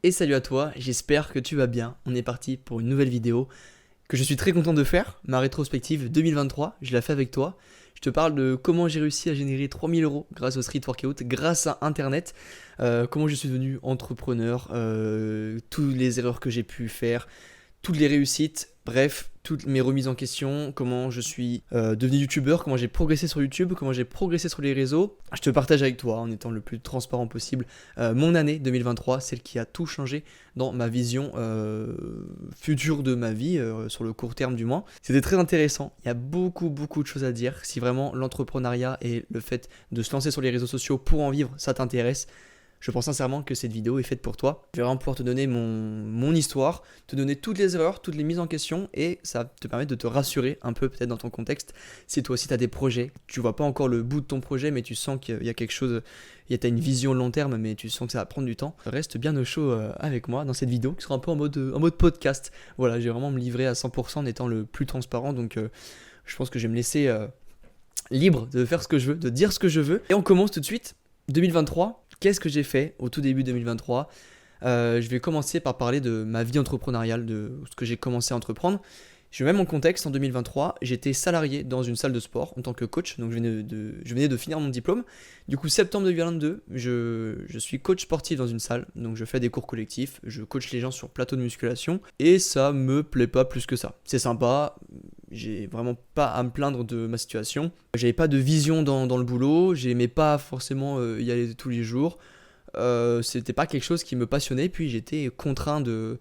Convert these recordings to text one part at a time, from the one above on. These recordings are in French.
Et salut à toi, j'espère que tu vas bien. On est parti pour une nouvelle vidéo que je suis très content de faire, ma rétrospective 2023, je la fais avec toi. Je te parle de comment j'ai réussi à générer 3000 € grâce au street workout, grâce à internet, comment je suis devenu entrepreneur, toutes les erreurs que j'ai pu faire, toutes les réussites, bref, toutes mes remises en question, comment je suis devenu youtubeur, comment j'ai progressé sur YouTube, comment j'ai progressé sur les réseaux. Je te partage avec toi, en étant le plus transparent possible, mon année 2023, celle qui a tout changé dans ma vision future de ma vie, sur le court terme du moins. C'était très intéressant, il y a beaucoup de choses à dire. Si vraiment l'entrepreneuriat et le fait de se lancer sur les réseaux sociaux pour en vivre, ça t'intéresse, je pense sincèrement que cette vidéo est faite pour toi. Je vais vraiment pouvoir te donner mon histoire, te donner toutes les erreurs, toutes les mises en question, et ça va te permettre de te rassurer un peu peut-être dans ton contexte. Si toi aussi tu as des projets, tu vois pas encore le bout de ton projet, mais tu sens qu'il y a quelque chose, tu as une vision long terme, mais tu sens que ça va prendre du temps, reste bien au chaud avec moi dans cette vidéo qui sera un peu en mode podcast. Voilà, j'ai vraiment me livrer à 100% en étant le plus transparent, donc je pense que je vais me laisser libre de faire ce que je veux, de dire ce que je veux. Et on commence tout de suite. 2023, qu'est-ce que j'ai fait au tout début 2023 ? Je vais commencer par parler de ma vie entrepreneuriale, de ce que j'ai commencé à entreprendre. Je mets mon contexte. En 2023, j'étais salarié dans une salle de sport en tant que coach, donc je venais de finir mon diplôme. Du coup, septembre 2022, je suis coach sportif dans une salle, donc je fais des cours collectifs, je coach les gens sur plateau de musculation, et ça me plaît pas plus que ça. C'est sympa, j'ai vraiment pas à me plaindre de ma situation. J'avais pas de vision dans le boulot, j'aimais pas forcément y aller tous les jours. C'était pas quelque chose qui me passionnait, puis j'étais contraint de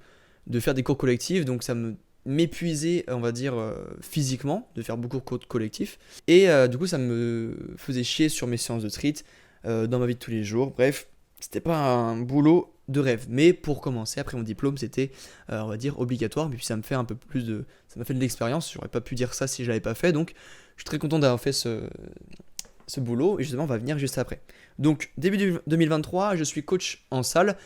faire des cours collectifs, donc ça m'épuisait, on va dire, physiquement, de faire beaucoup de cours collectifs. Et du coup, ça me faisait chier sur mes séances de street, dans ma vie de tous les jours. Bref, c'était pas un boulot de rêve. Mais pour commencer, après mon diplôme, c'était, on va dire, obligatoire. Mais puis ça me fait un peu plus de... Ça m'a fait de l'expérience. J'aurais pas pu dire ça si je l'avais pas fait. Donc, je suis très content d'avoir fait ce boulot. Et justement, on va venir juste après. Donc, début 2023, je suis coach en salle.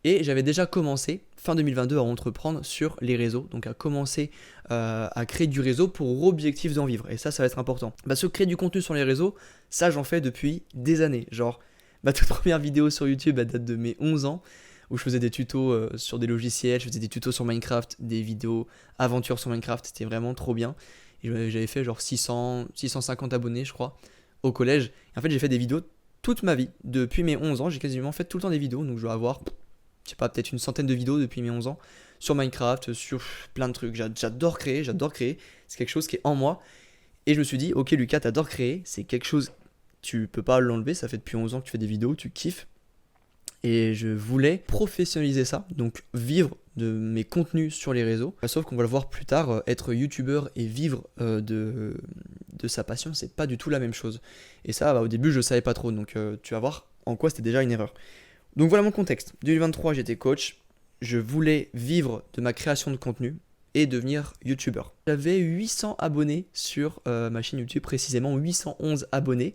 Et j'avais déjà commencé, fin 2022, à entreprendre sur les réseaux. Donc, à commencer à créer du réseau pour objectif d'en vivre. Et ça va être important. Parce que créer du contenu sur les réseaux, ça, j'en fais depuis des années. Genre, ma toute première vidéo sur YouTube, elle date de mes 11 ans, où je faisais des tutos sur des logiciels, je faisais des tutos sur Minecraft, des vidéos aventures sur Minecraft, c'était vraiment trop bien. Et j'avais fait genre 650 abonnés, je crois, au collège. Et en fait, j'ai fait des vidéos toute ma vie. Depuis mes 11 ans, j'ai quasiment fait tout le temps des vidéos, donc je dois avoir, je sais pas, peut-être une centaine de vidéos depuis mes 11 ans, sur Minecraft, sur plein de trucs. J'adore créer, c'est quelque chose qui est en moi. Et je me suis dit, ok Lucas, t'adores créer, c'est quelque chose, tu peux pas l'enlever, ça fait depuis 11 ans que tu fais des vidéos, tu kiffes. Et je voulais professionnaliser ça, donc vivre de mes contenus sur les réseaux. Sauf qu'on va le voir plus tard, être youtubeur et vivre de sa passion, c'est pas du tout la même chose. Et ça, au début, je savais pas trop, donc tu vas voir en quoi c'était déjà une erreur. Donc voilà mon contexte. 2023, j'étais coach, je voulais vivre de ma création de contenu et devenir youtubeur. J'avais 800 abonnés sur ma chaîne YouTube, précisément 811 abonnés.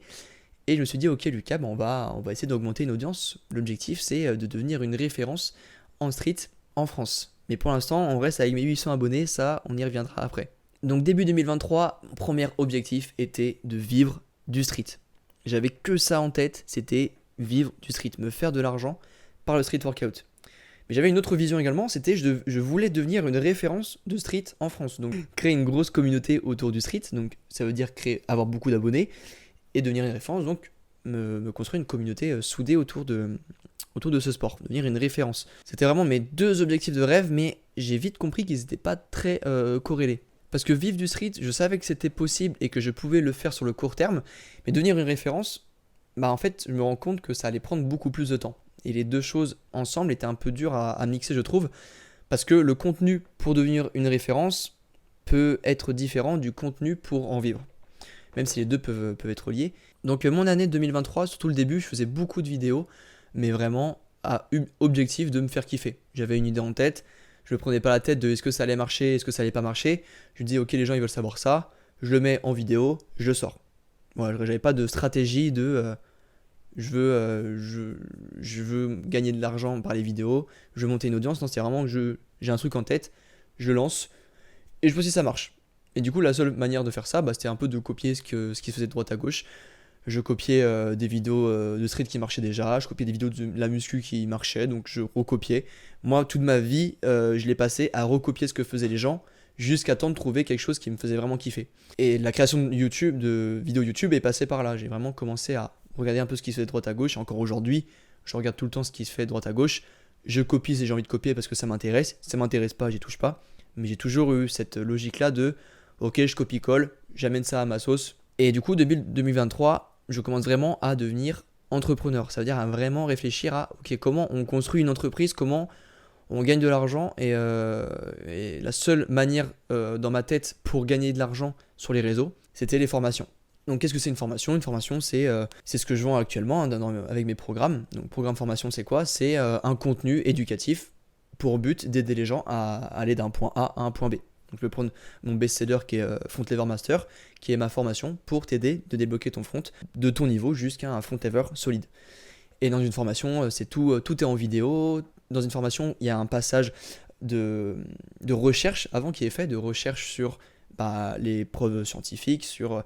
Et je me suis dit, ok Lucas, on va essayer d'augmenter une audience. L'objectif, c'est de devenir une référence en street en France. Mais pour l'instant, on reste avec mes 800 abonnés, ça, on y reviendra après. Donc début 2023, mon premier objectif était de vivre du street. J'avais que ça en tête, c'était vivre du street, me faire de l'argent par le street workout. Mais j'avais une autre vision également, c'était je voulais devenir une référence de street en France. Donc créer une grosse communauté autour du street, donc ça veut dire avoir beaucoup d'abonnés, et devenir une référence, donc me construire une communauté soudée autour de ce sport, devenir une référence. C'était vraiment mes deux objectifs de rêve, mais j'ai vite compris qu'ils n'étaient pas très corrélés. Parce que vivre du street, je savais que c'était possible et que je pouvais le faire sur le court terme, mais devenir une référence, en fait, je me rends compte que ça allait prendre beaucoup plus de temps. Et les deux choses ensemble étaient un peu dures à mixer, je trouve, parce que le contenu pour devenir une référence peut être différent du contenu pour en vivre, même si les deux peuvent être liés. Donc mon année 2023, surtout le début, je faisais beaucoup de vidéos, mais vraiment à objectif de me faire kiffer. J'avais une idée en tête, je ne prenais pas la tête de est-ce que ça allait marcher, est-ce que ça allait pas marcher. Je me disais ok, les gens ils veulent savoir ça, je le mets en vidéo, je le sors. Voilà, j'avais pas de stratégie de je veux gagner de l'argent par les vidéos, je veux monter une audience. Non, c'est vraiment que j'ai un truc en tête, je lance et je vois si ça marche. Et du coup, la seule manière de faire ça, c'était un peu de copier ce qui se faisait de droite à gauche. Je copiais des vidéos de street qui marchaient déjà, je copiais des vidéos de la muscu qui marchaient, donc je recopiais. Moi, toute ma vie, je l'ai passé à recopier ce que faisaient les gens, jusqu'à temps de trouver quelque chose qui me faisait vraiment kiffer. Et la création de YouTube, de vidéos YouTube est passée par là. J'ai vraiment commencé à regarder un peu ce qui se fait de droite à gauche, et encore aujourd'hui, je regarde tout le temps ce qui se fait de droite à gauche. Je copie si j'ai envie de copier parce que ça m'intéresse. Si ça m'intéresse pas, j'y touche pas. Mais j'ai toujours eu cette logique-là de ok, je copie-colle, j'amène ça à ma sauce. Et du coup, depuis 2023, je commence vraiment à devenir entrepreneur. Ça veut dire à vraiment réfléchir à ok, comment on construit une entreprise, comment on gagne de l'argent. Et la seule manière dans ma tête pour gagner de l'argent sur les réseaux, c'était les formations. Donc qu'est-ce que c'est une formation? Une formation, c'est ce que je vends actuellement avec mes programmes. Donc programme formation, c'est quoi? C'est un contenu éducatif pour but d'aider les gens à aller d'un point A à un point B. Donc je vais prendre mon best-seller qui est Front Lever Master, qui est ma formation pour t'aider de débloquer ton front de ton niveau jusqu'à un front lever solide. Et dans une formation, c'est tout est en vidéo. Dans une formation, il y a un passage de recherche avant qui est fait, de recherche sur les preuves scientifiques, sur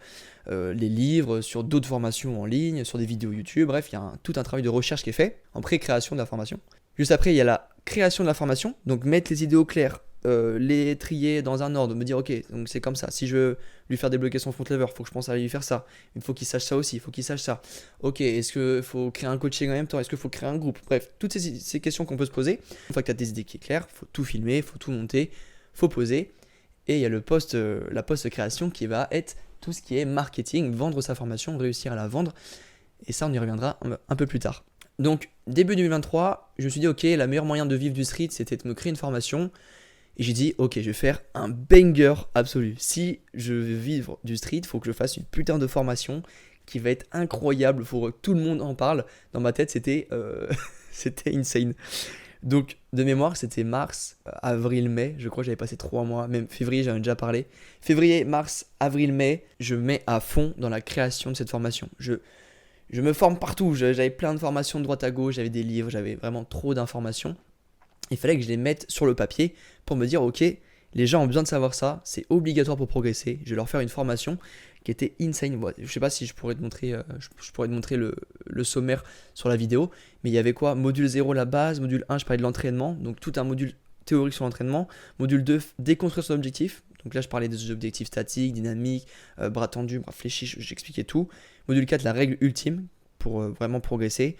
les livres, sur d'autres formations en ligne, sur des vidéos YouTube. Bref, il y a tout un travail de recherche qui est fait en pré-création de la formation. Juste après, il y a la création de la formation, donc mettre les idées au clair, les trier dans un ordre, me dire ok, donc c'est comme ça. Si je veux lui faire débloquer son front lever, il faut que je pense à lui faire ça. Il faut qu'il sache ça aussi, il faut qu'il sache ça. Ok, est-ce qu'il faut créer un coaching en même temps? Est-ce qu'il faut créer un groupe? Bref, toutes ces questions qu'on peut se poser. Une fois que tu as tes idées qui sont claires, il faut tout filmer, il faut tout monter, il faut poser. Et il y a la post-création qui va être tout ce qui est marketing, vendre sa formation, réussir à la vendre. Et ça, on y reviendra un peu plus tard. Donc, début 2023, je me suis dit, ok, la meilleure moyen de vivre du street, c'était de me créer une formation. Et j'ai dit, ok, je vais faire un banger absolu. Si je veux vivre du street, il faut que je fasse une putain de formation qui va être incroyable. Il faut que tout le monde en parle. Dans ma tête, c'était insane. Donc, de mémoire, c'était mars, avril, mai. Je crois que j'avais passé 3 mois. Même février, j'en ai déjà parlé. Février, mars, avril, mai, je mets à fond dans la création de cette formation. Je me forme partout. J'avais plein de formations de droite à gauche. J'avais des livres. J'avais vraiment trop d'informations. Il fallait que je les mette sur le papier pour me dire, ok, les gens ont besoin de savoir ça. C'est obligatoire pour progresser. Je vais leur faire une formation qui était insane. Bon, je sais pas si je pourrais te montrer, je pourrais te montrer le sommaire sur la vidéo, mais il y avait quoi? Module 0, la base. Module 1, je parlais de l'entraînement, donc tout un module théorique sur l'entraînement. Module 2, déconstruire son objectif. Donc là, je parlais des objectifs statiques, dynamiques, bras tendus, bras fléchis, j'expliquais tout. Module 4, la règle ultime pour vraiment progresser.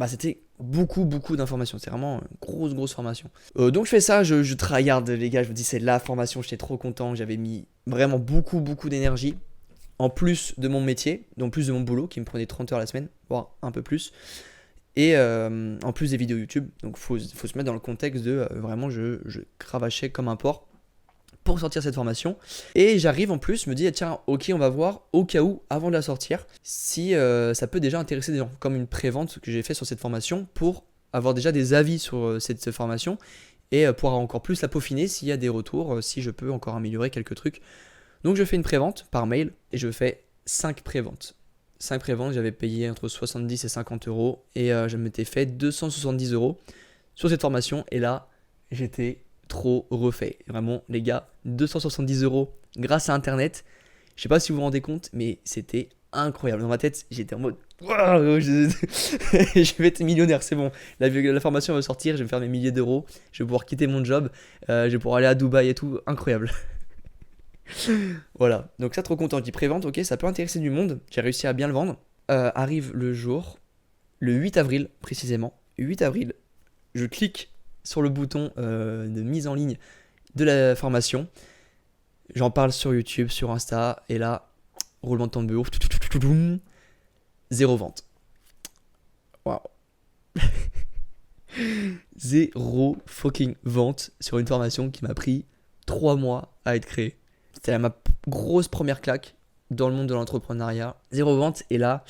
C'était beaucoup d'informations, c'est vraiment une grosse formation. Donc je fais ça, je tryhard les gars, je me dis c'est la formation, j'étais trop content, j'avais mis vraiment beaucoup d'énergie. En plus de mon métier, donc plus de mon boulot qui me prenait 30 heures la semaine, voire un peu plus, et en plus des vidéos YouTube. Donc faut se mettre dans le contexte de vraiment je cravachais comme un porc pour sortir cette formation. Et j'arrive en plus, je me dis tiens ok, on va voir au cas où avant de la sortir si ça peut déjà intéresser des gens, comme une pré-vente que j'ai fait sur cette formation pour avoir déjà des avis sur cette formation et pouvoir encore plus la peaufiner s'il y a des retours, si je peux encore améliorer quelques trucs. Donc je fais une prévente par mail et je fais 5 préventes. 5 préventes, j'avais payé entre 70 et 50 euros et je m'étais fait 270 euros sur cette formation et là j'étais trop refait. Vraiment les gars, 270 euros grâce à internet. Je sais pas si vous vous rendez compte mais c'était incroyable. Dans ma tête j'étais en mode wow, je vais être millionnaire, c'est bon. La formation va sortir, je vais me faire mes milliers d'euros, je vais pouvoir quitter mon job, je vais pouvoir aller à Dubaï et tout, incroyable. Voilà, donc ça trop content, je dis prévente, ok, ça peut intéresser du monde, j'ai réussi à bien le vendre. Arrive le jour, le 8 avril précisément, 8 avril, je clique sur le bouton de mise en ligne de la formation, j'en parle sur YouTube, sur Insta, et là, roulement de tambour, 0 vente. Waouh. 0 fucking vente sur une formation qui m'a pris 3 mois à être créée. C'était ma grosse première claque dans le monde de l'entrepreneuriat. 0 vente et là,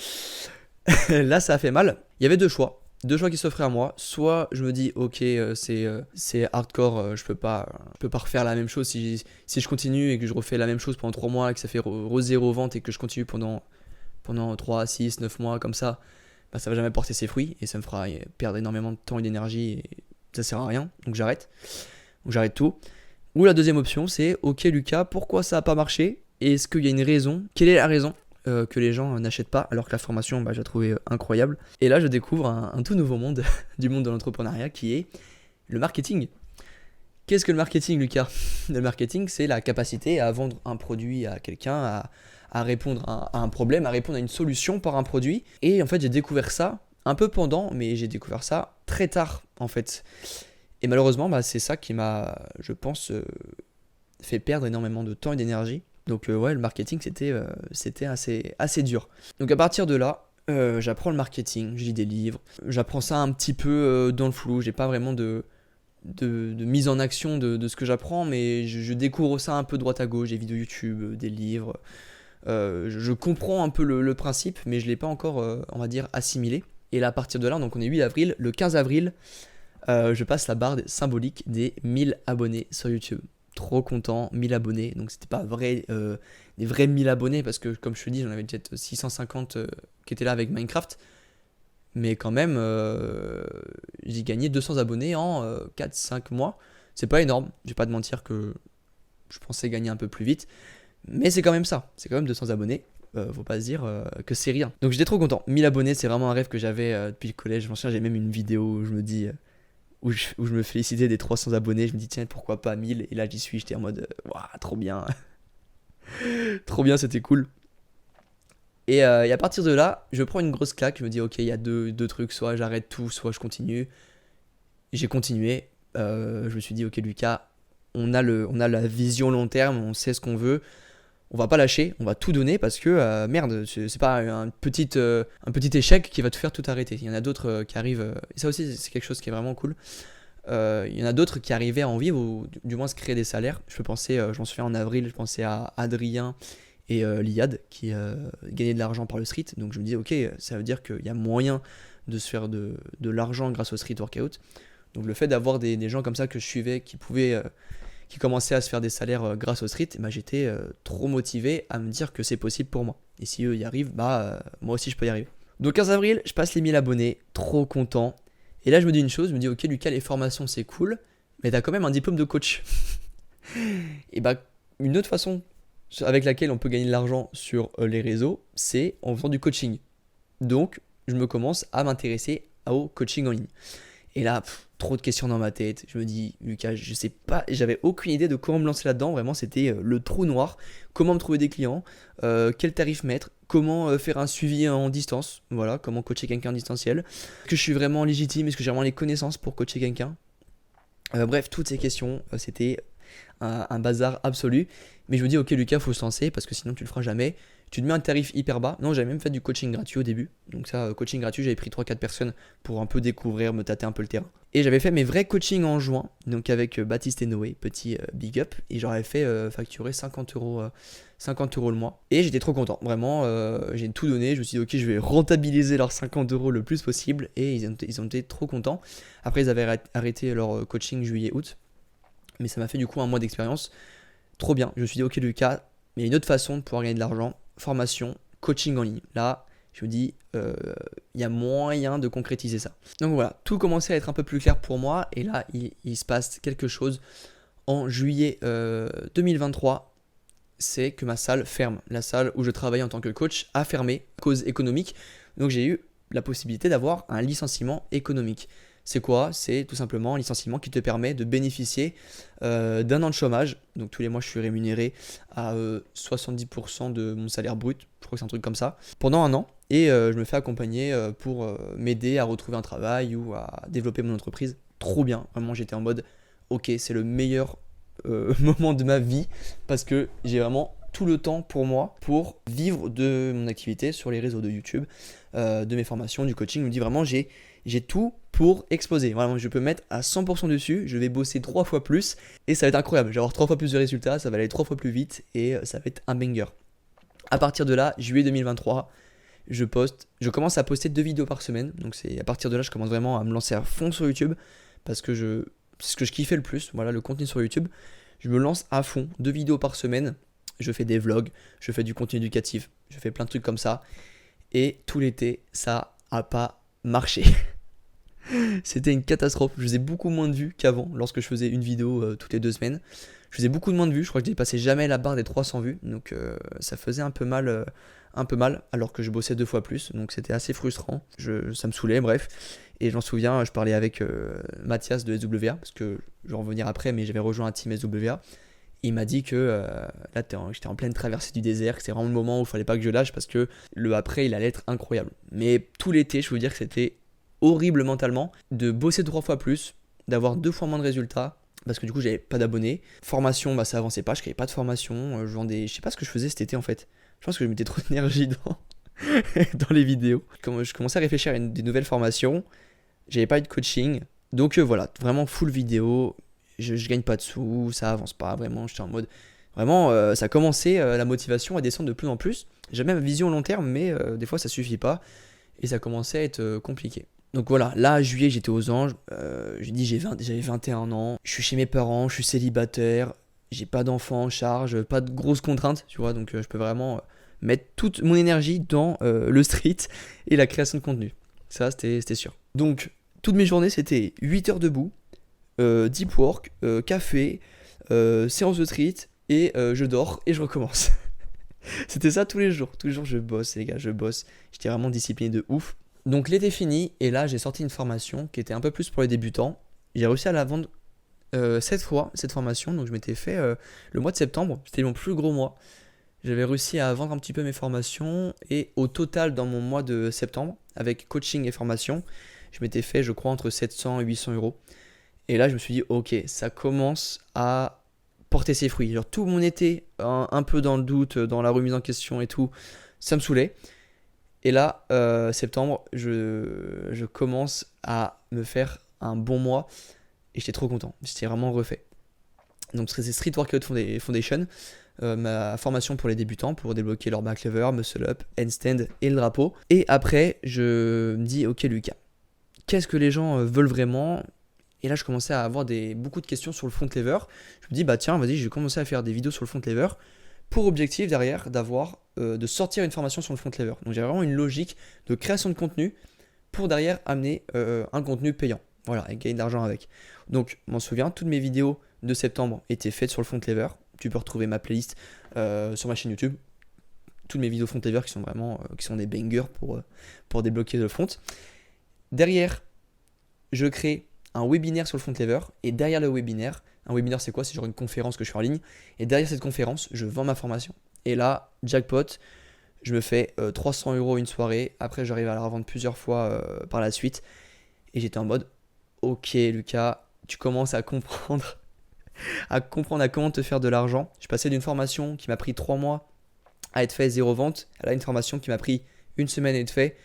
là ça a fait mal. Il y avait 2 choix. 2 choix qui s'offraient à moi. Soit je me dis ok c'est hardcore, je peux pas refaire la même chose si je continue et que je refais la même chose pendant 3 mois et que ça fait 0 vente et que je continue pendant 3, 6, 9 mois comme ça, ça va jamais porter ses fruits et ça me fera perdre énormément de temps et d'énergie et ça sert à rien. Donc j'arrête tout. Ou la deuxième option, c'est ok Lucas, pourquoi ça n'a pas marché? Est-ce qu'il y a une raison? Quelle est la raison? que les gens n'achètent pas, alors que la formation, je la trouvais incroyable. Et là, je découvre un tout nouveau monde, du monde de l'entrepreneuriat, qui est le marketing. Qu'est-ce que le marketing, Lucas? Le marketing, c'est la capacité à vendre un produit à quelqu'un, à répondre à un problème, à répondre à une solution par un produit. Et en fait, j'ai découvert ça un peu pendant, mais j'ai découvert ça très tard, en fait. Et malheureusement, c'est ça qui m'a, je pense, fait perdre énormément de temps et d'énergie. Donc ouais, le marketing, c'était assez dur. Donc à partir de là, j'apprends le marketing, je lis des livres, j'apprends ça un petit peu dans le flou, j'ai pas vraiment de mise en action de ce que j'apprends, mais je découvre ça un peu droite à gauche, des vidéos YouTube, des livres. Je comprends un peu le principe, mais je ne l'ai pas encore, on va dire, assimilé. Et là, à partir de là, donc on est 8 avril, le 15 avril, je passe la barre symbolique des 1000 abonnés sur YouTube. Trop content, 1000 abonnés, donc c'était pas des vrais 1000 abonnés, parce que comme je te dis, j'en avais peut-être 650 qui étaient là avec Minecraft, mais quand même, j'ai gagné 200 abonnés en 4-5 mois. C'est pas énorme, je vais pas te mentir que je pensais gagner un peu plus vite, mais c'est quand même ça, c'est quand même 200 abonnés. Faut pas se dire que c'est rien. Donc j'étais trop content. 1000 abonnés, c'est vraiment un rêve que j'avais depuis le collège. Je m'en souviens, j'ai même une vidéo où je me dis, où je me félicitais des 300 abonnés. Je me dis, tiens, pourquoi pas 1000? Et là, j'y suis, j'étais en mode, waouh, trop bien. Trop bien, c'était cool. Et à partir de là, je prends une grosse claque. Je me dis, ok, il y a deux trucs, soit j'arrête tout, soit je continue. J'ai continué. Je me suis dit, ok, Lucas, on a la vision long terme, on sait ce qu'on veut. On va pas lâcher, on va tout donner parce que merde, c'est pas un petit échec qui va te faire tout arrêter. Il y en a d'autres qui arrivent, et ça aussi c'est quelque chose qui est vraiment cool. Il y en a d'autres qui arrivaient à en vivre ou du moins se créer des salaires. Je peux penser, je m'en souviens en avril, je pensais à Adrien et Liad qui gagnaient de l'argent par le street. Donc je me dis, ok, ça veut dire qu'il y a moyen de se faire de l'argent grâce au street workout. Donc le fait d'avoir des gens comme ça que je suivais qui commençaient à se faire des salaires grâce au street, j'étais trop motivé à me dire que c'est possible pour moi. Et si eux y arrivent, moi aussi je peux y arriver. Donc 15 avril, je passe les 1000 abonnés, trop content. Et là je me dis une chose, je me dis ok Lucas, les formations c'est cool, mais t'as quand même un diplôme de coach. Et une autre façon avec laquelle on peut gagner de l'argent sur les réseaux, c'est en faisant du coaching. Donc je me commence à m'intéresser au coaching en ligne. Et là, trop de questions dans ma tête. Je me dis, Lucas, je sais pas, j'avais aucune idée de comment me lancer là-dedans. Vraiment, c'était le trou noir. Comment me trouver des clients, quel tarif mettre, comment faire un suivi en distance. Voilà, comment coacher quelqu'un en distanciel. Est-ce que je suis vraiment légitime? Est-ce que j'ai vraiment les connaissances pour coacher quelqu'un? Bref, toutes ces questions, c'était un bazar absolu. Mais je me dis, ok, Lucas, faut se lancer parce que sinon tu le feras jamais. Tu te mets un tarif hyper bas. Non, j'avais même fait du coaching gratuit au début. Donc ça, coaching gratuit, j'avais pris 3-4 personnes pour un peu découvrir, me tâter un peu le terrain. Et j'avais fait mes vrais coachings en juin, donc avec Baptiste et Noé, petit big up. Et j'aurais fait facturer 50 euros le mois. Et j'étais trop content, vraiment, j'ai tout donné. Je me suis dit, ok, je vais rentabiliser leurs 50 euros le plus possible. Et ils ont été trop contents. Après, ils avaient arrêté leur coaching juillet-août. Mais ça m'a fait du coup un mois d'expérience. Trop bien. Je me suis dit, ok Lucas, mais il y a une autre façon de pouvoir gagner de l'argent. Formation, coaching en ligne. Là, je me dis, il y a moyen de concrétiser ça. Donc voilà, tout commençait à être un peu plus clair pour moi. Et là, il se passe quelque chose en juillet 2023. C'est que ma salle ferme. La salle où je travaillais en tant que coach a fermé, cause économique. Donc j'ai eu la possibilité d'avoir un licenciement économique. C'est quoi? C'est tout simplement un licenciement qui te permet de bénéficier d'un an de chômage. Donc tous les mois, je suis rémunéré à 70% de mon salaire brut. Je crois que c'est un truc comme ça. Pendant un an. Et je me fais accompagner pour m'aider à retrouver un travail ou à développer mon entreprise. Trop bien. Vraiment, j'étais en mode, ok, c'est le meilleur moment de ma vie parce que j'ai vraiment tout le temps pour moi pour vivre de mon activité sur les réseaux de YouTube, de mes formations, du coaching. Je me dis vraiment, j'ai tout pour exploser. Vraiment, je peux mettre à 100% dessus. Je vais bosser 3 fois plus et ça va être incroyable. Je vais avoir 3 fois plus de résultats, ça va aller 3 fois plus vite et ça va être un banger. À partir de là, juillet 2023, je commence à poster 2 vidéos par semaine. Donc c'est à partir de là, je commence vraiment à me lancer à fond sur YouTube parce que c'est ce que je kiffais le plus. Voilà, le contenu sur YouTube. Je me lance à fond, 2 vidéos par semaine. Je fais des vlogs, je fais du contenu éducatif, je fais plein de trucs comme ça. Et tout l'été, ça a pas marché. C'était une catastrophe. Je faisais beaucoup moins de vues qu'avant lorsque je faisais une vidéo toutes les 2 semaines. Je faisais beaucoup de moins de vues, je crois que je dépassais jamais la barre des 300 vues, donc ça faisait un peu mal, alors que je bossais 2 fois plus, donc c'était assez frustrant, ça me saoulait, bref. Et j'en souviens, je parlais avec Mathias de SWA, parce que je vais en revenir après, mais j'avais rejoint un team SWA. Il m'a dit que là, j'étais en pleine traversée du désert, que c'est vraiment le moment où il fallait pas que je lâche, parce que le après, il allait être incroyable. Mais tout l'été, je peux vous dire que c'était horrible mentalement, de bosser 3 fois plus, d'avoir 2 fois moins de résultats, parce que du coup, j'avais pas d'abonnés. Formation, bah ça avançait pas, je créais pas de formation, je sais pas ce que je faisais cet été en fait. Je pense que je mettais trop d'énergie dans les vidéos. Quand je commençais à réfléchir à des nouvelles formations, j'avais pas eu de coaching. Donc voilà, vraiment full vidéo. Je gagne pas de sous, ça avance pas vraiment. J'étais en mode. Vraiment, ça a commencé la motivation à descendre de plus en plus. J'avais même vision long terme, mais des fois ça suffit pas. Et ça commençait à être compliqué. Donc voilà, là, juillet, j'étais aux anges. J'ai dit, j'avais 21 ans. Je suis chez mes parents, je suis célibataire. J'ai pas d'enfants en charge, pas de grosses contraintes, tu vois. Donc je peux vraiment mettre toute mon énergie dans le street et la création de contenu. Ça, c'était sûr. Donc, toutes mes journées, c'était 8 heures debout, deep work, café, séance de street, et je dors et je recommence. C'était ça tous les jours. Tous les jours, je bosse, les gars, je bosse. J'étais vraiment discipliné de ouf. Donc, l'été fini, et là, j'ai sorti une formation qui était un peu plus pour les débutants. J'ai réussi à la vendre 7 fois, cette formation. Donc, je m'étais fait le mois de septembre. C'était mon plus gros mois. J'avais réussi à vendre un petit peu mes formations et au total dans mon mois de septembre, avec coaching et formation, je m'étais fait je crois entre 700 et 800 euros. Et là je me suis dit ok, ça commence à porter ses fruits. Genre tout mon été, un peu dans le doute, dans la remise en question et tout, ça me saoulait. Et là, septembre, je commence à me faire un bon mois et j'étais trop content. J'étais vraiment refait. Donc c'est Street Workout Foundation. Ma formation pour les débutants pour débloquer leur back lever, muscle up, handstand et le drapeau. Et après, je me dis, ok Lucas, qu'est-ce que les gens veulent vraiment? Et là, je commençais à avoir beaucoup de questions sur le front lever. Je me dis, bah tiens, vas-y, je vais commencer à faire des vidéos sur le front lever pour objectif derrière de sortir une formation sur le front lever. Donc j'ai vraiment une logique de création de contenu pour derrière amener un contenu payant. Voilà, et gagner de l'argent avec. Donc, je m'en souviens, toutes mes vidéos de septembre étaient faites sur le front lever. Tu peux retrouver ma playlist sur ma chaîne YouTube. Toutes mes vidéos front lever qui sont vraiment qui sont des bangers pour débloquer le front. Derrière, je crée un webinaire sur le front lever. Et derrière le webinaire, un webinaire c'est quoi? C'est genre une conférence que je fais en ligne. Et derrière cette conférence, je vends ma formation. Et là, jackpot, je me fais 300 euros une soirée. Après, j'arrive à la revendre plusieurs fois par la suite. Et j'étais en mode, ok Lucas, tu commences à comprendre à comment te faire de l'argent. Je passais d'une formation qui m'a pris 3 mois à être fait 0 vente, à là une formation qui m'a pris 1 semaine à être fait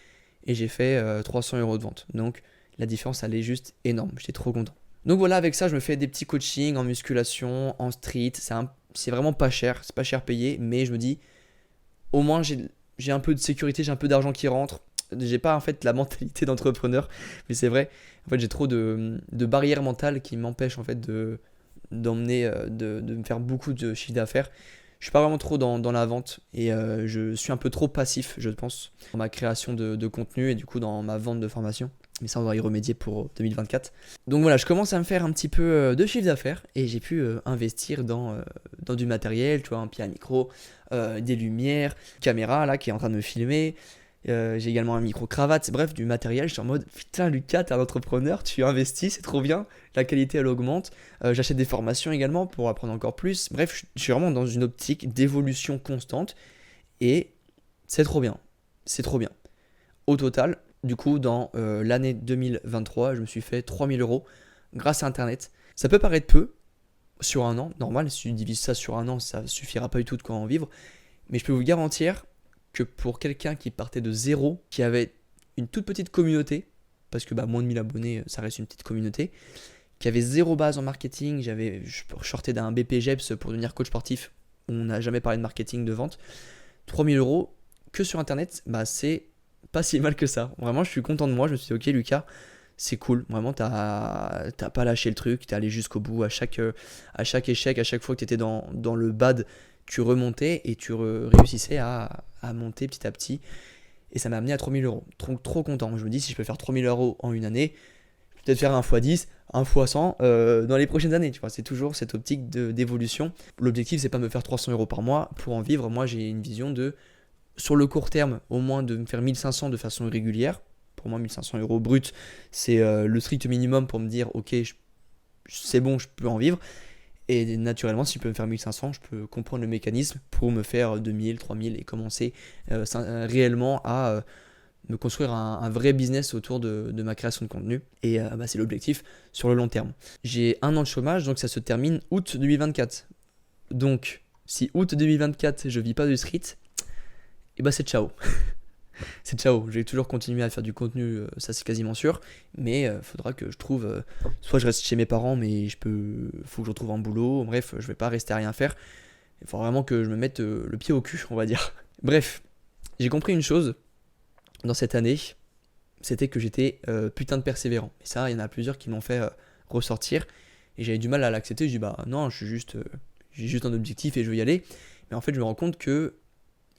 et j'ai fait 300 euros de vente. Donc la différence elle est juste énorme, j'étais trop content. Donc voilà, avec ça je me fais des petits coachings en musculation, en street, c'est vraiment pas cher, c'est pas cher payé, mais je me dis au moins j'ai un peu de sécurité, j'ai un peu d'argent qui rentre. J'ai pas en fait la mentalité d'entrepreneur, mais c'est vrai, en fait j'ai trop de barrières mentales qui m'empêchent en fait de me faire beaucoup de chiffre d'affaires. Je suis pas vraiment trop dans la vente et je suis un peu trop passif, je pense, dans ma création de contenu et du coup dans ma vente de formation. Mais ça, on va y remédier pour 2024. Donc voilà, je commence à me faire un petit peu de chiffre d'affaires et j'ai pu investir dans du matériel, tu vois, un pied à micro, des lumières, une caméra là qui est en train de me filmer. J'ai également un micro-cravate, bref, du matériel. Je suis en mode, putain Lucas, t'es un entrepreneur, tu investis, c'est trop bien, la qualité elle augmente. J'achète des formations également pour apprendre encore plus. Bref, je suis vraiment dans une optique d'évolution constante et c'est trop bien, c'est trop bien. Au total, du coup, dans l'année 2023, je me suis fait 3000 euros grâce à Internet. Ça peut paraître peu sur un an, normal, si tu divises ça sur un an, ça suffira pas du tout de quoi en vivre. Mais je peux vous garantir que pour quelqu'un qui partait de zéro, qui avait une toute petite communauté, parce que moins de 1000 abonnés, ça reste une petite communauté, qui avait zéro base en marketing, je sortais d'un BPGEPS pour devenir coach sportif, on n'a jamais parlé de marketing, de vente, 3000 euros que sur Internet, c'est pas si mal que ça. Vraiment, je suis content de moi, je me suis dit, ok Lucas, c'est cool, vraiment, t'as pas lâché le truc, t'es allé jusqu'au bout, à chaque échec, à chaque fois que t'étais dans le bad, tu remontais et tu réussissais à monter petit à petit. Et ça m'a amené à 3000 euros. Trop content. Je me dis, si je peux faire 3000 euros en une année, peut-être faire un x10, un x100 dans les prochaines années, tu vois. C'est toujours cette optique d'évolution. L'objectif, c'est pas me faire 300 euros par mois pour en vivre. Moi, j'ai une vision de, sur le court terme, au moins de me faire 1500 de façon régulière. Pour moi, 1500 euros brut, c'est le strict minimum pour me dire, ok, c'est bon, je peux en vivre. Et naturellement, si je peux me faire 1500, je peux comprendre le mécanisme pour me faire 2000, 3000 et commencer réellement à me construire un vrai business autour de ma création de contenu. Et c'est l'objectif sur le long terme. J'ai un an de chômage, donc ça se termine août 2024. Donc, si août 2024, je vis pas du street, et c'est ciao. C'est ciao. Je vais toujours continuer à faire du contenu, ça c'est quasiment sûr. Mais faudra que je trouve, soit je reste chez mes parents, mais faut que je retrouve un boulot. Bref, je vais pas rester à rien faire. Il faut vraiment que je me mette le pied au cul, on va dire. Bref, j'ai compris une chose dans cette année, c'était que j'étais putain de persévérant. Et ça, il y en a plusieurs qui m'ont fait ressortir. Et j'avais du mal à l'accepter. Je dis non, j'ai juste un objectif et je veux y aller. Mais en fait, je me rends compte que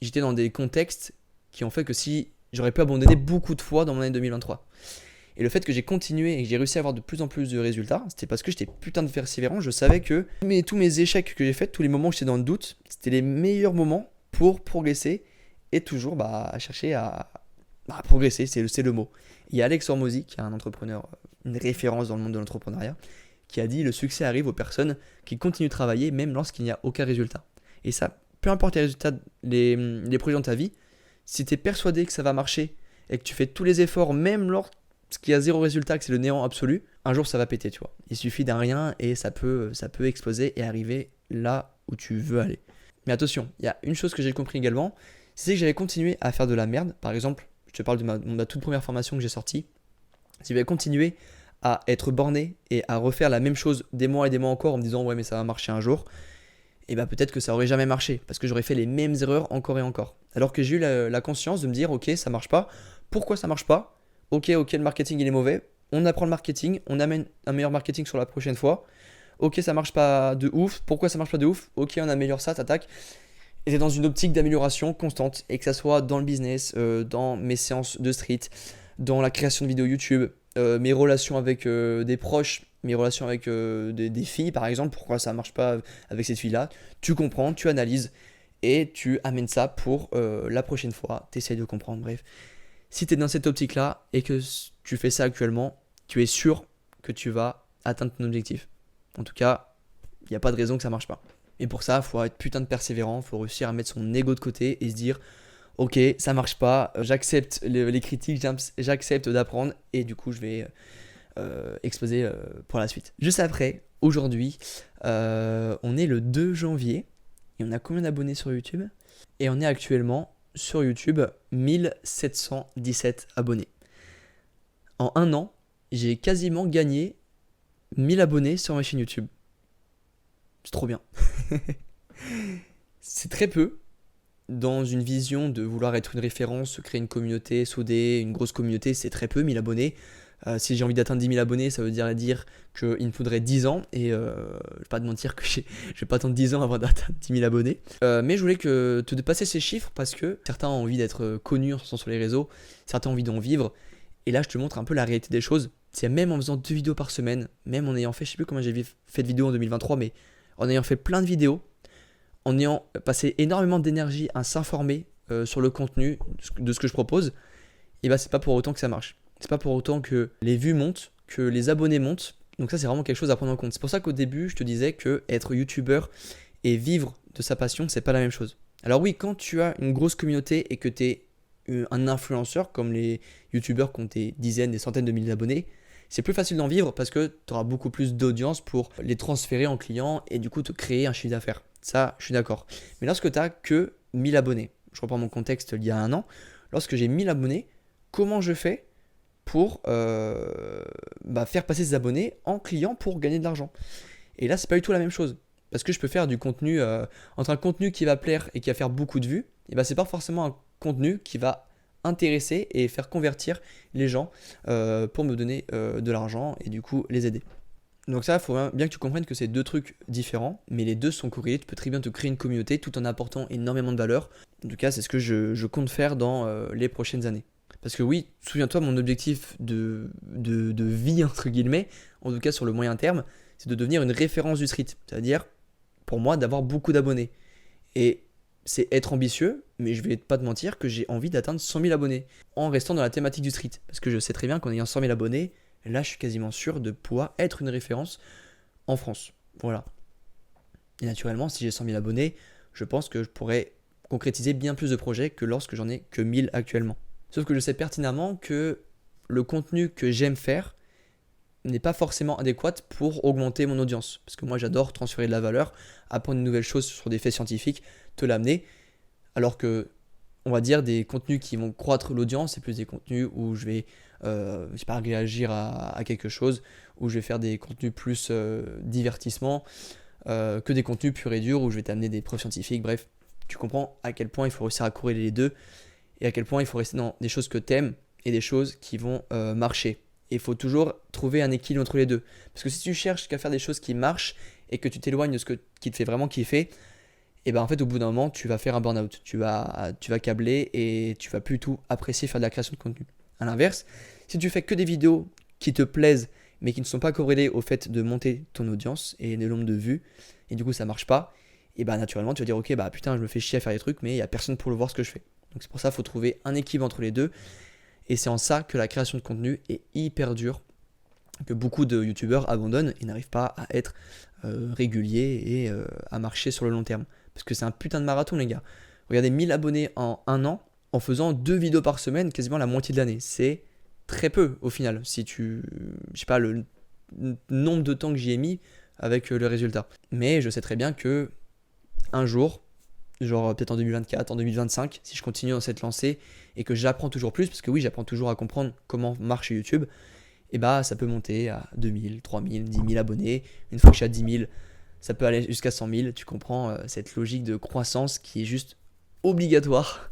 j'étais dans des contextes qui ont fait que si j'aurais pu abandonner beaucoup de fois dans mon année 2023. Et le fait que j'ai continué et que j'ai réussi à avoir de plus en plus de résultats, c'était parce que j'étais putain de persévérant. Je savais que tous mes échecs que j'ai faits, tous les moments où j'étais dans le doute, c'était les meilleurs moments pour progresser et toujours chercher à progresser, c'est le mot. Il y a Alex Hormozy, qui est un entrepreneur, une référence dans le monde de l'entrepreneuriat, qui a dit: le succès arrive aux personnes qui continuent de travailler même lorsqu'il n'y a aucun résultat. Et ça, peu importe les résultats, les projets dans ta vie, si tu es persuadé que ça va marcher et que tu fais tous les efforts, même lorsqu'il y a zéro résultat, que c'est le néant absolu, un jour ça va péter, tu vois. Il suffit d'un rien et ça peut exploser et arriver là où tu veux aller. Mais attention, il y a une chose que j'ai compris également, c'est que j'avais continué à faire de la merde. Par exemple, je te parle de ma toute première formation que j'ai sortie. Si j'avais continué à être borné et à refaire la même chose des mois et des mois encore en me disant ouais mais ça va marcher un jour, et peut-être que ça aurait jamais marché parce que j'aurais fait les mêmes erreurs encore et encore. Alors que j'ai eu la conscience de me dire ok ça marche pas, pourquoi ça marche pas, ok le marketing il est mauvais, on apprend le marketing, on amène un meilleur marketing sur la prochaine fois, ok ça marche pas de ouf, pourquoi ça marche pas de ouf, ok on améliore ça, t'attaques. Et c'est dans une optique d'amélioration constante, et que ça soit dans le business, dans mes séances de street, dans la création de vidéos YouTube, mes relations avec des proches, mes relations avec des filles par exemple, pourquoi ça ne marche pas avec cette fille-là, tu comprends, tu analyses et tu amènes ça pour la prochaine fois, tu essayes de comprendre, bref. Si tu es dans cette optique-là et que tu fais ça actuellement, tu es sûr que tu vas atteindre ton objectif. En tout cas, il n'y a pas de raison que ça ne marche pas. Et pour ça, il faut être putain de persévérant, il faut réussir à mettre son ego de côté et se dire ok, ça marche pas, j'accepte les critiques, j'accepte d'apprendre et du coup je vais exploser pour la suite. Juste après, aujourd'hui, on est le 2 janvier et on a combien d'abonnés sur YouTube? Et on est actuellement sur YouTube 1717 abonnés. En un an, j'ai quasiment gagné 1000 abonnés sur ma chaîne YouTube. C'est trop bien. C'est très peu dans une vision de vouloir être une référence, créer une communauté soudée, une grosse communauté, c'est très peu, 1000 abonnés. Si j'ai envie d'atteindre 10 000 abonnés, ça veut dire qu'il me faudrait 10 ans et je vais pas te mentir que je vais pas attendre 10 ans avant d'atteindre 10 000 abonnés. Mais je voulais te passer ces chiffres parce que certains ont envie d'être connus sur les réseaux, certains ont envie d'en vivre. Et là, je te montre un peu la réalité des choses. C'est même en faisant 2 vidéos par semaine, même en ayant fait, je sais plus comment j'ai fait de vidéos en 2023, mais en ayant fait plein de vidéos, en ayant passé énormément d'énergie à s'informer sur le contenu de ce que je propose, et c'est pas pour autant que ça marche. C'est pas pour autant que les vues montent, que les abonnés montent. Donc ça, c'est vraiment quelque chose à prendre en compte. C'est pour ça qu'au début, je te disais que être youtubeur et vivre de sa passion, c'est pas la même chose. Alors oui, quand tu as une grosse communauté et que tu es un influenceur, comme les youtubeurs qui ont des dizaines, des centaines de milliers d'abonnés, c'est plus facile d'en vivre parce que tu auras beaucoup plus d'audience pour les transférer en clients et du coup te créer un chiffre d'affaires. Ça, je suis d'accord. Mais lorsque tu n'as que 1000 abonnés, je reprends mon contexte il y a un an, lorsque j'ai 1000 abonnés, comment je fais pour faire passer ces abonnés en clients pour gagner de l'argent? Et là, c'est pas du tout la même chose. Parce que je peux faire du contenu, entre un contenu qui va plaire et qui va faire beaucoup de vues, et c'est pas forcément un contenu qui va intéresser et faire convertir les gens pour me donner de l'argent et du coup les aider. Donc ça, il faut bien que tu comprennes que c'est deux trucs différents, mais les deux sont corrélés. Tu peux très bien te créer une communauté tout en apportant énormément de valeur. En tout cas, c'est ce que je compte faire dans les prochaines années. Parce que oui, souviens-toi, mon objectif de vie, entre guillemets, en tout cas sur le moyen terme, c'est de devenir une référence du street. C'est-à-dire, pour moi, d'avoir beaucoup d'abonnés. Et c'est être ambitieux, mais je vais pas te mentir que j'ai envie d'atteindre 100 000 abonnés en restant dans la thématique du street. Parce que je sais très bien qu'en ayant 100 000 abonnés, là, je suis quasiment sûr de pouvoir être une référence en France. Voilà. Et naturellement, si j'ai 100 000 abonnés, je pense que je pourrais concrétiser bien plus de projets que lorsque j'en ai que 1000 actuellement. Sauf que je sais pertinemment que le contenu que j'aime faire n'est pas forcément adéquat pour augmenter mon audience. Parce que moi, j'adore transférer de la valeur, apprendre une nouvelle chose sur des faits scientifiques, te l'amener. Alors que, on va dire, des contenus qui vont croître l'audience, c'est plus des contenus où je vais, je sais pas, réagir à quelque chose, où je vais faire des contenus plus divertissement, que des contenus purs et durs, où je vais t'amener des preuves scientifiques. Bref, tu comprends à quel point il faut réussir à corréler les deux, et à quel point il faut rester dans des choses que t'aimes et des choses qui vont marcher. Et il faut toujours trouver un équilibre entre les deux. Parce que si tu cherches qu'à faire des choses qui marchent et que tu t'éloignes de qui te fait vraiment kiffer, et ben en fait au bout d'un moment tu vas faire un burn-out. Tu vas câbler et tu vas plus tout apprécier faire de la création de contenu. A l'inverse, si tu fais que des vidéos qui te plaisent mais qui ne sont pas corrélées au fait de monter ton audience et le nombre de vues, et du coup ça marche pas, et ben naturellement tu vas dire ok bah putain je me fais chier à faire des trucs mais il n'y a personne pour le voir ce que je fais. Donc c'est pour ça qu'il faut trouver un équilibre entre les deux. Et c'est en ça que la création de contenu est hyper dure, que beaucoup de youtubeurs abandonnent et n'arrivent pas à être réguliers et à marcher sur le long terme. Parce que c'est un putain de marathon les gars. Regardez 1000 abonnés en un an en faisant 2 vidéos par semaine, quasiment la moitié de l'année. C'est très peu au final, si tu... Je sais pas le nombre de temps que j'y ai mis avec le résultat. Mais je sais très bien que un jour, genre peut-être en 2024, en 2025, si je continue dans cette lancée et que j'apprends toujours plus, parce que oui, j'apprends toujours à comprendre comment marche YouTube, et bah ça peut monter à 2000, 3000, 10 000 abonnés. Une fois que je suis à 10 000, ça peut aller jusqu'à 100 000. Tu comprends cette logique de croissance qui est juste obligatoire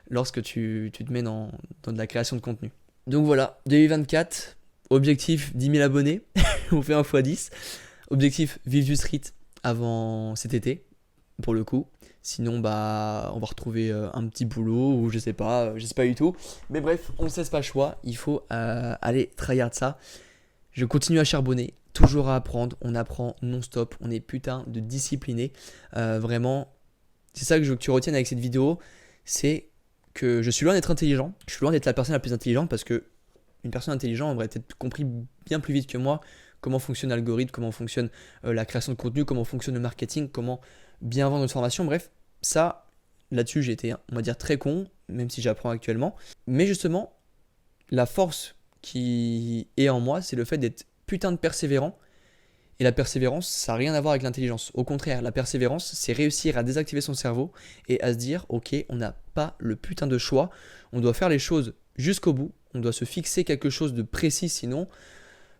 lorsque tu te mets dans de la création de contenu. Donc voilà, 2024, objectif 10 000 abonnés, on fait 1 x 10. Objectif vivre du street avant cet été, pour le coup. Sinon, bah, on va retrouver un petit boulot ou je sais pas du tout. Mais bref, on ne se laisse pas le choix. Il faut aller tryhard ça. Je continue à charbonner, toujours à apprendre. On apprend non-stop. On est putain de discipliné. Vraiment, c'est ça que je veux que tu retiennes avec cette vidéo. C'est que je suis loin d'être intelligent. Je suis loin d'être la personne la plus intelligente parce que une personne intelligente aurait peut-être compris bien plus vite que moi comment fonctionne l'algorithme, comment fonctionne la création de contenu, comment fonctionne le marketing, comment bien vendre une formation. Bref, ça, là-dessus, j'ai été, on va dire, très con, même si j'apprends actuellement. Mais justement, la force qui est en moi, c'est le fait d'être putain de persévérant. Et la persévérance, ça n'a rien à voir avec l'intelligence. Au contraire, la persévérance, c'est réussir à désactiver son cerveau et à se dire, ok, on n'a pas le putain de choix, on doit faire les choses jusqu'au bout, on doit se fixer quelque chose de précis, sinon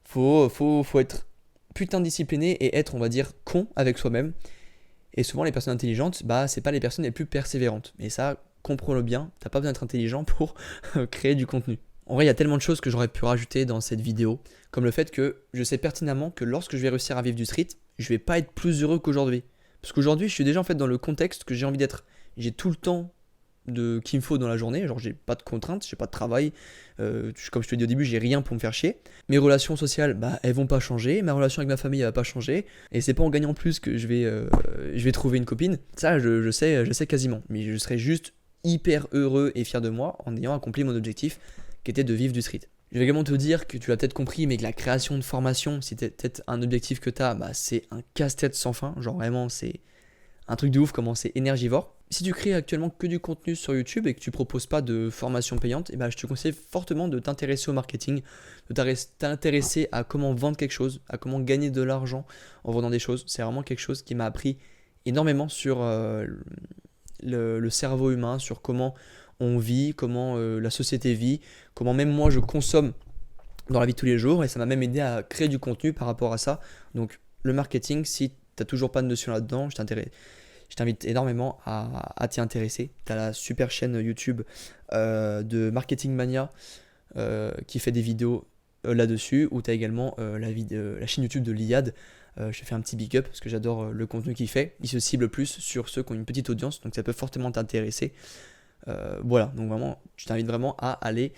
faut être putain de discipliné et être, on va dire, con avec soi-même. Et souvent, les personnes intelligentes, bah, c'est pas les personnes les plus persévérantes. Et ça, comprends-le bien, t'as pas besoin d'être intelligent pour créer du contenu. En vrai, il y a tellement de choses que j'aurais pu rajouter dans cette vidéo, comme le fait que je sais pertinemment que lorsque je vais réussir à vivre du street, je vais pas être plus heureux qu'aujourd'hui. Parce qu'aujourd'hui, je suis déjà en fait dans le contexte que j'ai envie d'être. J'ai tout le temps qu'il me faut dans la journée, genre j'ai pas de contraintes, j'ai pas de travail, comme je te l'ai dit au début, j'ai rien pour me faire chier. Mes relations sociales, bah elles vont pas changer, ma relation avec ma famille elle va pas changer, et c'est pas en gagnant plus que je vais trouver une copine. Ça je sais quasiment, mais je serai juste hyper heureux et fier de moi en ayant accompli mon objectif qui était de vivre du street. Je vais également te dire que tu l'as peut-être compris, mais que la création de formation, si c'est peut-être un objectif que tu as, bah, c'est un casse-tête sans fin. Genre vraiment, c'est un truc de ouf comment c'est énergivore. Si tu crées actuellement que du contenu sur YouTube et que tu proposes pas de formation payante, eh ben, je te conseille fortement de t'intéresser au marketing, de t'intéresser à comment vendre quelque chose, à comment gagner de l'argent en vendant des choses. C'est vraiment quelque chose qui m'a appris énormément sur le cerveau humain, sur comment on vit, comment la société vit, comment même moi je consomme dans la vie de tous les jours, et ça m'a même aidé à créer du contenu par rapport à ça. Donc le marketing, si tu n'as toujours pas de notion là-dedans, je t'invite énormément à t'y intéresser. Tu as la super chaîne YouTube de Marketing Mania qui fait des vidéos là-dessus, ou tu as également la chaîne YouTube de l'IAD. Je fais un petit big up parce que j'adore le contenu qu'il fait. Il se cible plus sur ceux qui ont une petite audience, donc ça peut fortement t'intéresser. Voilà, donc vraiment, je t'invite vraiment à aller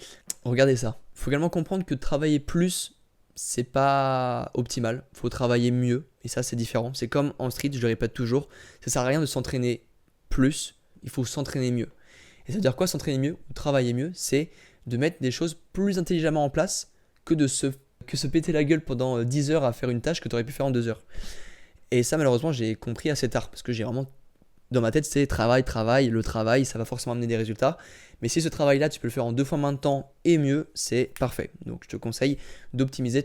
regarder ça. Il faut également comprendre que travailler plus, c'est pas optimal. Il faut travailler mieux, et ça c'est différent. C'est comme en street, je le répète toujours, ça sert à rien de s'entraîner plus, il faut s'entraîner mieux. Et ça veut dire quoi s'entraîner mieux ou travailler mieux? C'est de mettre des choses plus intelligemment en place que de se péter la gueule pendant 10 heures à faire une tâche que tu aurais pu faire en 2 heures. Et ça malheureusement j'ai compris assez tard, parce que j'ai vraiment dans ma tête c'est travail, travail, le travail ça va forcément amener des résultats. Mais si ce travail là tu peux le faire en 2 fois moins de temps et mieux, c'est parfait. Donc je te conseille d'optimiser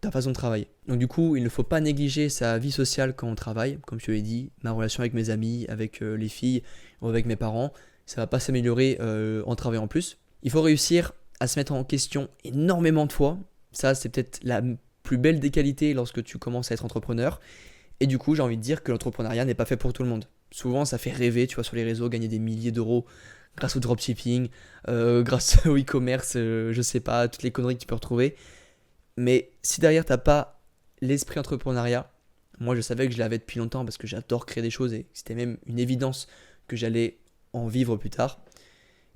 ta façon de travailler. Donc du coup il ne faut pas négliger sa vie sociale quand on travaille. Comme je te l'ai dit, ma relation avec mes amis, avec les filles ou avec mes parents, ça va pas s'améliorer en travaillant plus. Il faut réussir à se mettre en question énormément de fois. Ça c'est peut-être la plus belle des qualités lorsque tu commences à être entrepreneur. Et du coup, j'ai envie de dire que l'entrepreneuriat n'est pas fait pour tout le monde. Souvent, ça fait rêver, tu vois, sur les réseaux, gagner des milliers d'euros grâce au dropshipping, grâce au e-commerce, je sais pas, toutes les conneries que tu peux retrouver. Mais si derrière, t'as pas l'esprit entrepreneuriat, moi je savais que je l'avais depuis longtemps parce que j'adore créer des choses et c'était même une évidence que j'allais en vivre plus tard,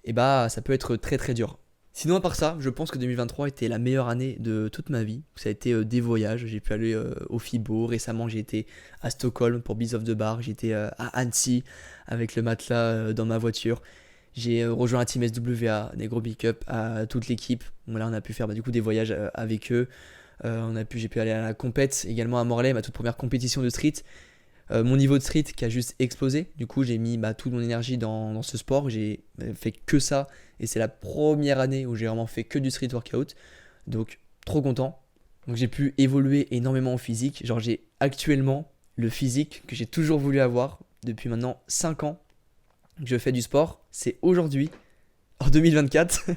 et bah ça peut être très très dur. Sinon à part ça, je pense que 2023 était la meilleure année de toute ma vie. Ça a été des voyages, j'ai pu aller au FIBO, récemment j'ai été à Stockholm pour Beast of the Bar, j'étais à Annecy avec le matelas dans ma voiture. J'ai rejoint la team SWA, des gros big up à toute l'équipe. Bon, là on a pu faire du coup des voyages avec eux. J'ai pu aller à la compète également à Morlaix, ma toute première compétition de street. Mon niveau de street qui a juste explosé. Du coup, j'ai mis toute mon énergie dans ce sport. J'ai fait que ça. Et c'est la première année où j'ai vraiment fait que du street workout. Donc, trop content. Donc, j'ai pu évoluer énormément en physique. Genre, j'ai actuellement le physique que j'ai toujours voulu avoir depuis maintenant 5 ans que je fais du sport. C'est aujourd'hui, en 2024,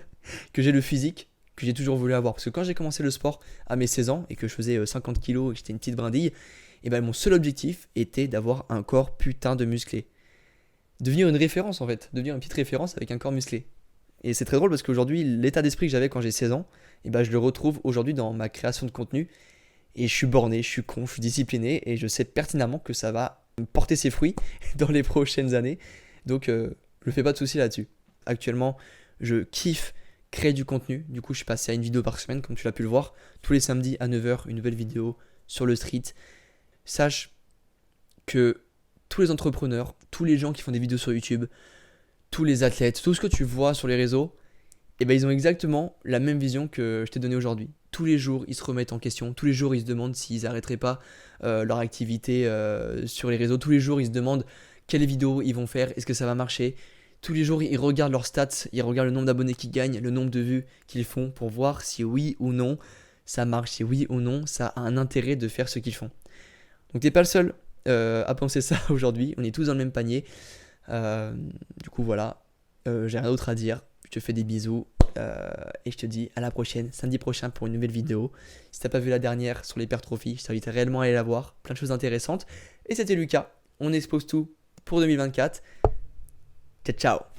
que j'ai le physique que j'ai toujours voulu avoir. Parce que quand j'ai commencé le sport à mes 16 ans et que je faisais 50 kilos et que j'étais une petite brindille, et ben mon seul objectif était d'avoir un corps putain de musclé. Devenir une référence en fait, devenir une petite référence avec un corps musclé. Et c'est très drôle parce qu'aujourd'hui, l'état d'esprit que j'avais quand j'ai 16 ans, et ben je le retrouve aujourd'hui dans ma création de contenu. Et je suis borné, je suis con, je suis discipliné et je sais pertinemment que ça va me porter ses fruits dans les prochaines années. Donc je ne fais pas de soucis là-dessus. Actuellement, je kiffe créer du contenu. Du coup, je suis passé à une vidéo par semaine, comme tu l'as pu le voir. Tous les samedis à 9 h, une nouvelle vidéo sur le street. Sache que tous les entrepreneurs, tous les gens qui font des vidéos sur YouTube, tous les athlètes, tout ce que tu vois sur les réseaux, eh ben, ils ont exactement la même vision que je t'ai donnée aujourd'hui. Tous les jours, ils se remettent en question. Tous les jours, ils se demandent s'ils n'arrêteraient pas leur activité sur les réseaux. Tous les jours, ils se demandent quelles vidéos ils vont faire, est-ce que ça va marcher. Tous les jours, ils regardent leurs stats, ils regardent le nombre d'abonnés qu'ils gagnent, le nombre de vues qu'ils font pour voir si oui ou non ça marche, si oui ou non ça a un intérêt de faire ce qu'ils font. Donc t'es pas le seul à penser ça aujourd'hui, on est tous dans le même panier. Du coup voilà, j'ai rien d'autre à dire, je te fais des bisous et je te dis à la prochaine, samedi prochain pour une nouvelle vidéo. Si t'as pas vu la dernière sur l'hypertrophie, je t'invite réellement à aller la voir, plein de choses intéressantes. Et c'était Lucas, on expose tout pour 2024. Ciao ciao.